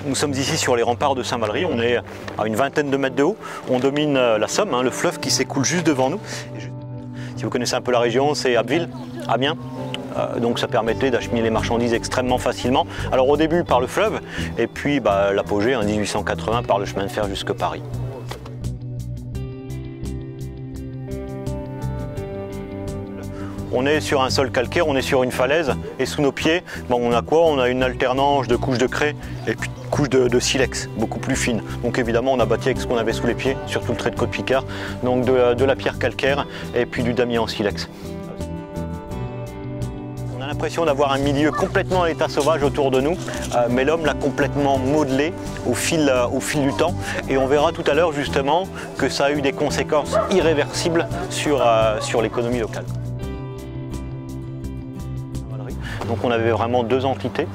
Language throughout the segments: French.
Nous sommes ici sur les remparts de Saint-Valery, on est à une vingtaine de mètres de haut, on domine la Somme, le fleuve qui s'écoule juste devant nous. Si vous connaissez un peu la région, c'est Abbeville, Amiens, donc ça permettait d'acheminer les marchandises extrêmement facilement. Alors au début par le fleuve, et puis l'apogée en 1880 par le chemin de fer jusque Paris. On est sur un sol calcaire, on est sur une falaise et sous nos pieds, on a quoi? On a une alternance de couches de craie et puis de couches de silex, beaucoup plus fines. Donc évidemment on a bâti avec ce qu'on avait sous les pieds, surtout le trait de côte Picard, donc de la pierre calcaire et puis du damier en silex. On a l'impression d'avoir un milieu complètement à l'état sauvage autour de nous, mais l'homme l'a complètement modelé au fil du temps et on verra tout à l'heure justement que ça a eu des conséquences irréversibles sur l'économie locale. Donc on avait vraiment deux entités,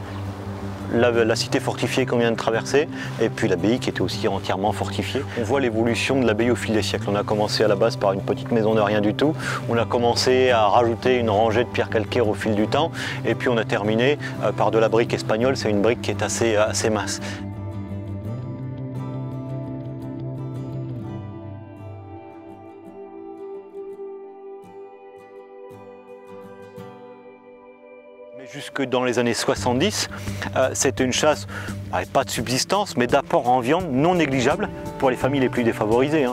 la cité fortifiée qu'on vient de traverser et puis l'abbaye qui était aussi entièrement fortifiée. On voit l'évolution de l'abbaye au fil des siècles. On a commencé à la base par une petite maison de rien du tout, on a commencé à rajouter une rangée de pierres calcaires au fil du temps et puis on a terminé par de la brique espagnole, c'est une brique qui est assez mince. Mais jusque dans les années 70, c'était une chasse, pas de subsistance, mais d'apport en viande non négligeable pour les familles les plus défavorisées.